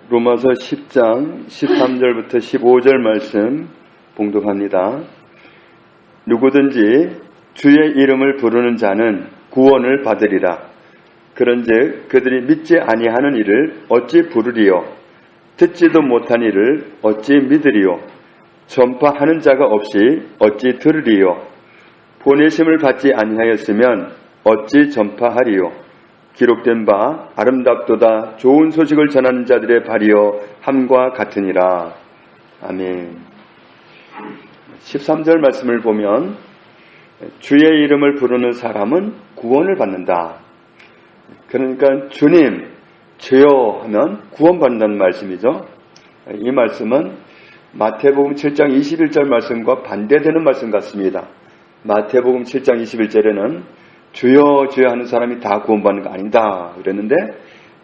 로마서 10장 13절부터 15절 말씀 봉독합니다. 누구든지 주의 이름을 부르는 자는 구원을 받으리라. 그런즉 그들이 믿지 아니하는 이를 어찌 부르리요? 듣지도 못한 이를 어찌 믿으리요? 전파하는 자가 없이 어찌 들으리요? 보내심을 받지 아니하였으면 어찌 전파하리요? 기록된 바 아름답도다 좋은 소식을 전하는 자들의 발이여 함과 같으니라. 아멘. 13절 말씀을 보면 주의 이름을 부르는 사람은 구원을 받는다. 그러니까 주님, 주여 하면 구원받는다는 말씀이죠. 이 말씀은 마태복음 7장 21절 말씀과 반대되는 말씀 같습니다. 마태복음 7장 21절에는 주여 주여 하는 사람이 다 구원받는 거 아니다 그랬는데,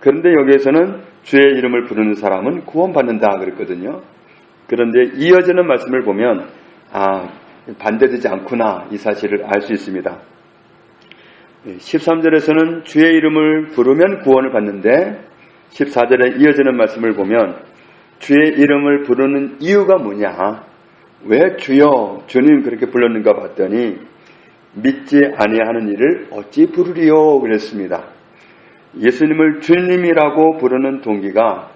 그런데 여기에서는 주의 이름을 부르는 사람은 구원받는다 그랬거든요. 그런데 이어지는 말씀을 보면 반대되지 않구나, 이 사실을 알 수 있습니다. 13절에서는 주의 이름을 부르면 구원을 받는데 14절에 이어지는 말씀을 보면 주의 이름을 부르는 이유가 뭐냐, 왜 주여 주님 그렇게 불렀는가 봤더니 믿지 아니하는 이를 어찌 부르리요 그랬습니다. 예수님을 주님이라고 부르는 동기가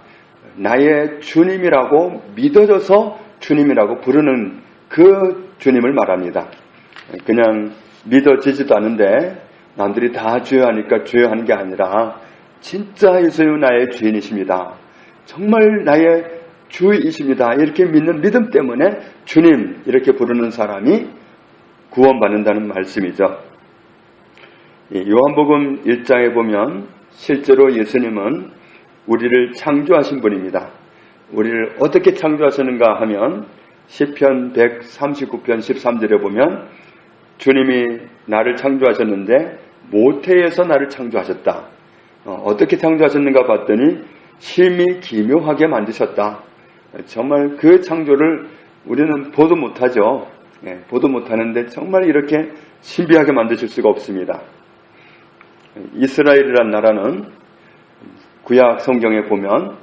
나의 주님이라고 믿어져서 주님이라고 부르는 그 주님을 말합니다. 그냥 믿어지지도 않은데 남들이 다 주여 하니까 주여 하는 게 아니라 진짜 예수님은 나의 주인이십니다, 정말 나의 주이십니다, 이렇게 믿는 믿음 때문에 주님 이렇게 부르는 사람이 구원받는다는 말씀이죠. 요한복음 1장에 보면 실제로 예수님은 우리를 창조하신 분입니다. 우리를 어떻게 창조하셨는가 하면 시편 139편 13절에 보면 주님이 나를 창조하셨는데 모태에서 나를 창조하셨다. 어떻게 창조하셨는가 봤더니 심히 기묘하게 만드셨다. 정말 그 창조를 우리는 보도 못하죠. 보도 못하는데 정말 이렇게 신비하게 만드실 수가 없습니다. 이스라엘이란 나라는 구약 성경에 보면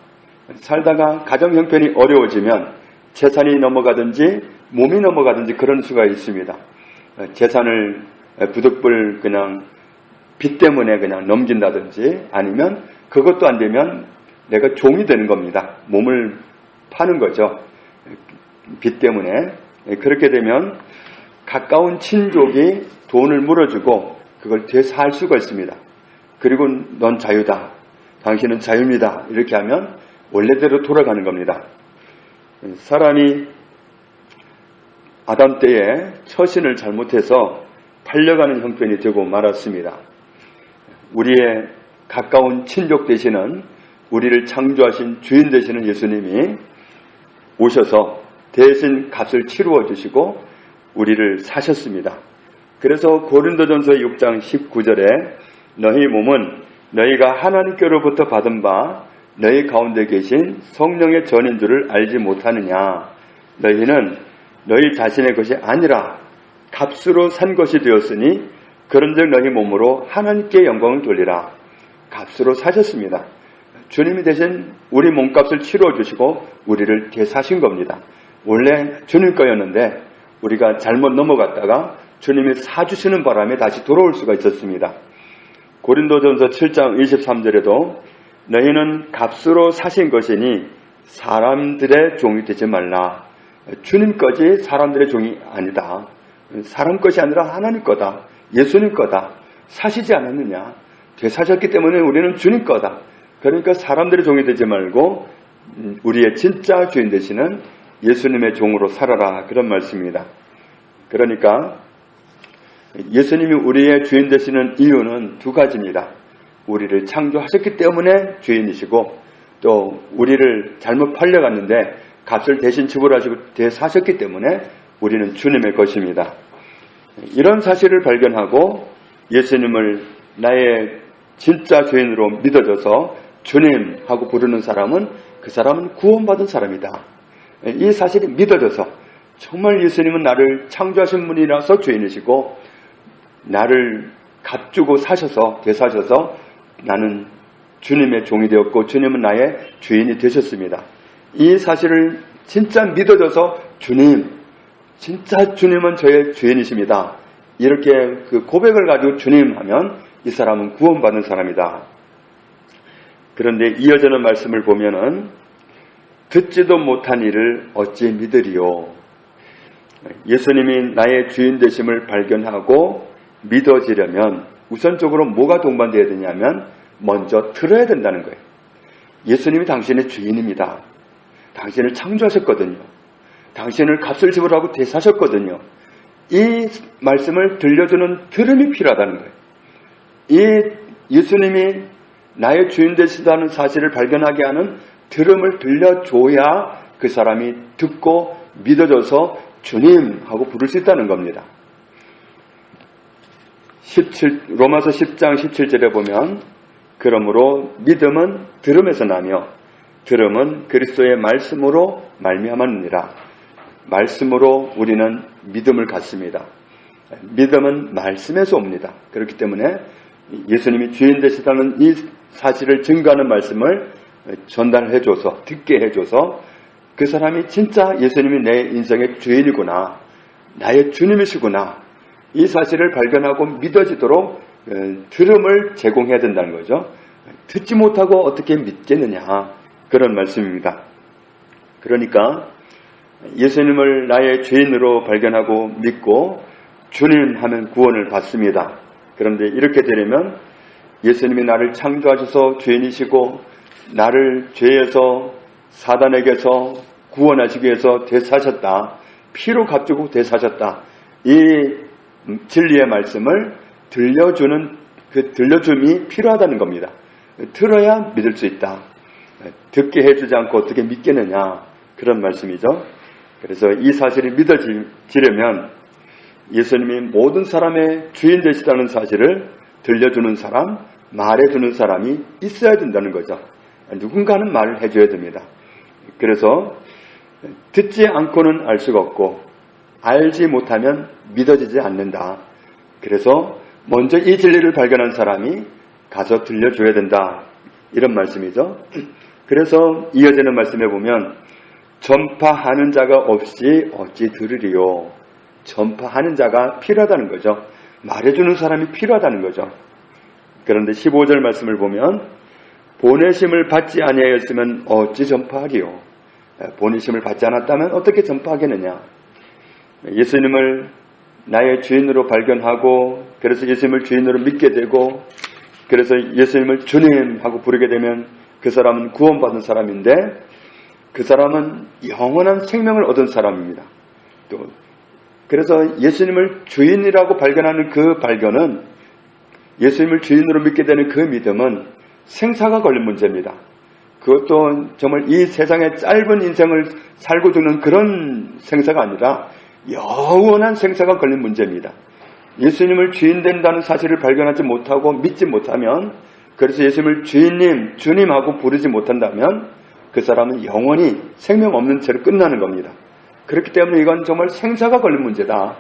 살다가 가정 형편이 어려워지면 재산이 넘어가든지 몸이 넘어가든지 그런 수가 있습니다. 재산을 부득불 그냥 빚 때문에 그냥 넘긴다든지, 아니면 그것도 안 되면 내가 종이 되는 겁니다. 몸을 파는 거죠, 빚 때문에. 그렇게 되면 가까운 친족이 돈을 물어주고 그걸 되살 수가 있습니다. 그리고 넌 자유다, 당신은 자유입니다, 이렇게 하면 원래대로 돌아가는 겁니다. 사람이 아담 때에 처신을 잘못해서 팔려가는 형편이 되고 말았습니다. 우리의 가까운 친족 되시는, 우리를 창조하신 주인 되시는 예수님이 오셔서 대신 값을 치루어 주시고 우리를 사셨습니다. 그래서 고린도전서 6장 19절에 너희 몸은 너희가 하나님께로부터 받은 바 너희 가운데 계신 성령의 전인 줄을 알지 못하느냐. 너희는 너희 자신의 것이 아니라 값으로 산 것이 되었으니 그런즉 너희 몸으로 하나님께 영광을 돌리라. 값으로 사셨습니다. 주님이 대신 우리 몸값을 치루어 주시고 우리를 되사신 겁니다. 원래 주님 거였는데 우리가 잘못 넘어갔다가 주님이 사주시는 바람에 다시 돌아올 수가 있었습니다. 고린도전서 7장 23절에도 너희는 값으로 사신 것이니 사람들의 종이 되지 말라. 주님 거지 사람들의 종이 아니다. 사람 것이 아니라 하나님 거다, 예수님 거다. 사시지 않았느냐, 되사셨기 때문에 우리는 주님 거다. 그러니까 사람들의 종이 되지 말고 우리의 진짜 주인 되시는 예수님의 종으로 살아라, 그런 말씀입니다. 그러니까 예수님이 우리의 주인 되시는 이유는 두 가지입니다. 우리를 창조하셨기 때문에 주인이시고, 또 우리를 잘못 팔려갔는데 값을 대신 지불하시고 되사셨기 때문에 우리는 주님의 것입니다. 이런 사실을 발견하고 예수님을 나의 진짜 주인으로 믿어져서 주님 하고 부르는 사람은 그 사람은 구원받은 사람이다. 이 사실이 믿어져서 정말 예수님은 나를 창조하신 분이라서 주인이시고 나를 값주고 사셔서 되사셔서 나는 주님의 종이 되었고 주님은 나의 주인이 되셨습니다. 이 사실을 진짜 믿어져서 주님, 진짜 주님은 저의 주인이십니다. 이렇게 그 고백을 가지고 주님 하면 이 사람은 구원받는 사람이다. 그런데 이어지는 말씀을 보면은 듣지도 못한 이를 어찌 믿으리요. 예수님이 나의 주인 되심을 발견하고 믿어지려면 우선적으로 뭐가 동반되어야 되냐면 먼저 들어야 된다는 거예요. 예수님이 당신의 주인입니다. 당신을 창조하셨거든요. 당신을 값을 지불하고 대사하셨거든요. 이 말씀을 들려주는 들음이 필요하다는 거예요. 이 예수님이 나의 주인 되시다는 사실을 발견하게 하는 들음을 들려줘야 그 사람이 듣고 믿어져서 주님 하고 부를 수 있다는 겁니다. 로마서 10장 17절에 보면 그러므로 믿음은 들음에서 나며 들음은 그리스도의 말씀으로 말미암았느니라. 말씀으로 우리는 믿음을 갖습니다. 믿음은 말씀에서 옵니다. 그렇기 때문에 예수님이 주인 되시다는 이 사실을 증거하는 말씀을 전달해줘서 듣게 해줘서 그 사람이 진짜 예수님이 내 인생의 주인이구나, 나의 주님이시구나, 이 사실을 발견하고 믿어지도록 들음을 제공해야 된다는 거죠. 듣지 못하고 어떻게 믿겠느냐, 그런 말씀입니다. 그러니까 예수님을 나의 주인으로 발견하고 믿고 주님 하면 구원을 받습니다. 그런데 이렇게 되려면 예수님이 나를 창조하셔서 주인이시고 나를 죄에서 사단에게서 구원하시기 위해서 되사셨다, 피로 값주고 되사셨다, 이 진리의 말씀을 들려주는 그 들려줌이 필요하다는 겁니다. 들어야 믿을 수 있다. 듣게 해주지 않고 어떻게 믿겠느냐, 그런 말씀이죠. 그래서 이 사실이 믿어지려면 예수님이 모든 사람의 주인 되시다는 사실을 들려주는 사람, 말해주는 사람이 있어야 된다는 거죠. 누군가는 말을 해줘야 됩니다. 그래서 듣지 않고는 알 수가 없고 알지 못하면 믿어지지 않는다. 그래서 먼저 이 진리를 발견한 사람이 가서 들려줘야 된다, 이런 말씀이죠. 그래서 이어지는 말씀에 보면 전파하는 자가 없이 어찌 들으리요. 전파하는 자가 필요하다는 거죠. 말해주는 사람이 필요하다는 거죠. 그런데 15절 말씀을 보면 보내심을 받지 아니하였으면 어찌 전파하리요. 보내심을 받지 않았다면 어떻게 전파하겠느냐. 예수님을 나의 주인으로 발견하고 그래서 예수님을 주인으로 믿게 되고 그래서 예수님을 주님 하고 부르게 되면 그 사람은 구원받은 사람인데 그 사람은 영원한 생명을 얻은 사람입니다. 또 그래서 예수님을 주인이라고 발견하는 그 발견은, 예수님을 주인으로 믿게 되는 그 믿음은 생사가 걸린 문제입니다. 그것도 정말 이 세상의 짧은 인생을 살고 죽는 그런 생사가 아니라 영원한 생사가 걸린 문제입니다. 예수님을 주인 된다는 사실을 발견하지 못하고 믿지 못하면, 그래서 예수님을 주인님, 주님하고 부르지 못한다면 그 사람은 영원히 생명 없는 채로 끝나는 겁니다. 그렇기 때문에 이건 정말 생사가 걸린 문제다.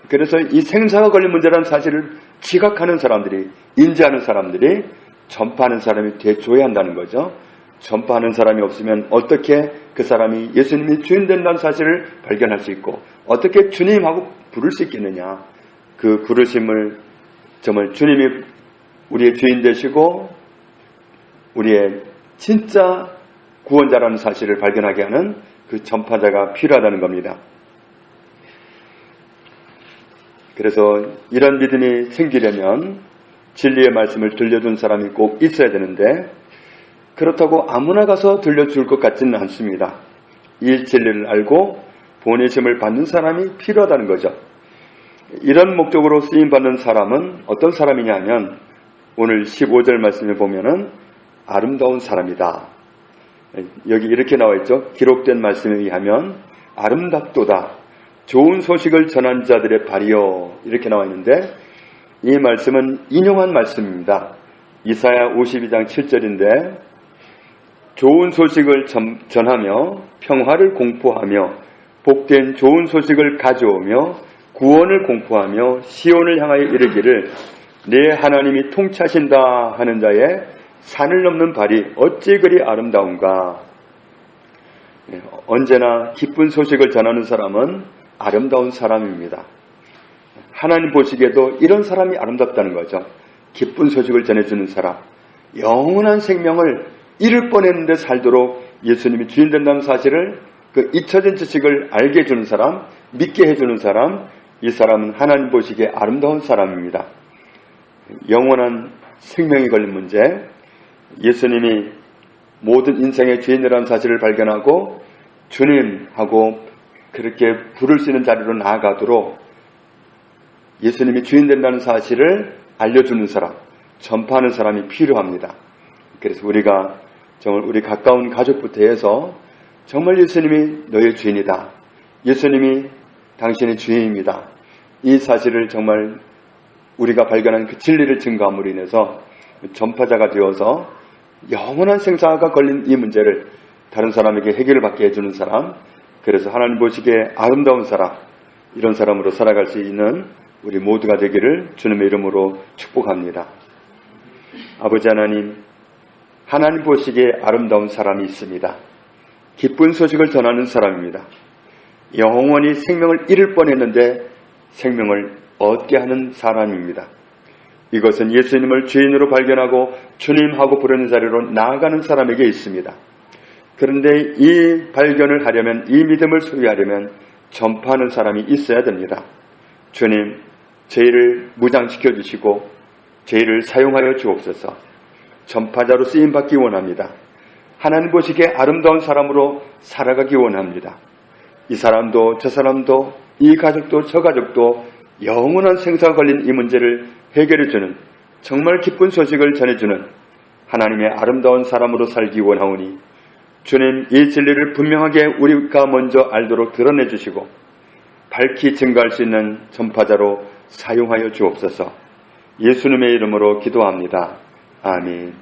그래서 이 생사가 걸린 문제라는 사실을 지각하는 사람들이, 인지하는 사람들이 전파하는 사람이 돼줘야 한다는 거죠. 전파하는 사람이 없으면 어떻게 그 사람이 예수님이 주인 된다는 사실을 발견할 수 있고 어떻게 주님하고 부를 수 있겠느냐. 그 부르심을 정말 주님이 우리의 주인 되시고 우리의 진짜 구원자라는 사실을 발견하게 하는 그 전파자가 필요하다는 겁니다. 그래서 이런 믿음이 생기려면 진리의 말씀을 들려준 사람이 꼭 있어야 되는데 그렇다고 아무나 가서 들려줄 것 같지는 않습니다. 이 진리를 알고 보내심을 받는 사람이 필요하다는 거죠. 이런 목적으로 쓰임받는 사람은 어떤 사람이냐 하면 오늘 15절 말씀을 보면은 아름다운 사람이다. 여기 이렇게 나와 있죠. 기록된 말씀에 의하면 아름답도다. 좋은 소식을 전한 자들의 발이여. 이렇게 나와 있는데 이 말씀은 인용한 말씀입니다. 이사야 52장 7절인데 좋은 소식을 전하며 평화를 공포하며 복된 좋은 소식을 가져오며 구원을 공포하며 시온을 향하여 이르기를 내 하나님이 통치하신다 하는 자의 산을 넘는 발이 어찌 그리 아름다운가. 언제나 기쁜 소식을 전하는 사람은 아름다운 사람입니다. 하나님 보시기에도 이런 사람이 아름답다는 거죠. 기쁜 소식을 전해주는 사람, 영원한 생명을 잃을 뻔했는데 살도록 예수님이 주인 된다는 사실을, 그 잊혀진 지식을 알게 해주는 사람, 믿게 해주는 사람, 이 사람은 하나님 보시기에 아름다운 사람입니다. 영원한 생명이 걸린 문제, 예수님이 모든 인생의 주인이라는 사실을 발견하고 주님하고 그렇게 부를 수 있는 자리로 나아가도록 예수님이 주인 된다는 사실을 알려주는 사람, 전파하는 사람이 필요합니다. 그래서 우리가 정말 우리 가까운 가족부터 해서 정말 예수님이 너의 주인이다, 예수님이 당신의 주인입니다, 이 사실을 정말 우리가 발견한 그 진리를 증거함으로 인해서 전파자가 되어서 영원한 생사가 걸린 이 문제를 다른 사람에게 해결을 받게 해주는 사람, 그래서 하나님 보시기에 아름다운 사람, 이런 사람으로 살아갈 수 있는 우리 모두가 되기를 주님의 이름으로 축복합니다. 아버지 하나님, 하나님 보시기에 아름다운 사람이 있습니다. 기쁜 소식을 전하는 사람입니다. 영원히 생명을 잃을 뻔했는데 생명을 얻게 하는 사람입니다. 이것은 예수님을 주인으로 발견하고 주님하고 부르는 자리로 나아가는 사람에게 있습니다. 그런데 이 발견을 하려면, 이 믿음을 소유하려면 전파하는 사람이 있어야 됩니다. 주님, 저희를 무장시켜 주시고 저희를 사용하여 주옵소서. 전파자로 쓰임받기 원합니다. 하나님 보시기에 아름다운 사람으로 살아가기 원합니다. 이 사람도 저 사람도 이 가족도 저 가족도 영원한 생사가 걸린 이 문제를 해결해주는, 정말 기쁜 소식을 전해주는 하나님의 아름다운 사람으로 살기 원하오니 주님, 이 진리를 분명하게 우리가 먼저 알도록 드러내 주시고 밝히 증거할 수 있는 전파자로 사용하여 주옵소서. 예수님의 이름으로 기도합니다. 아멘.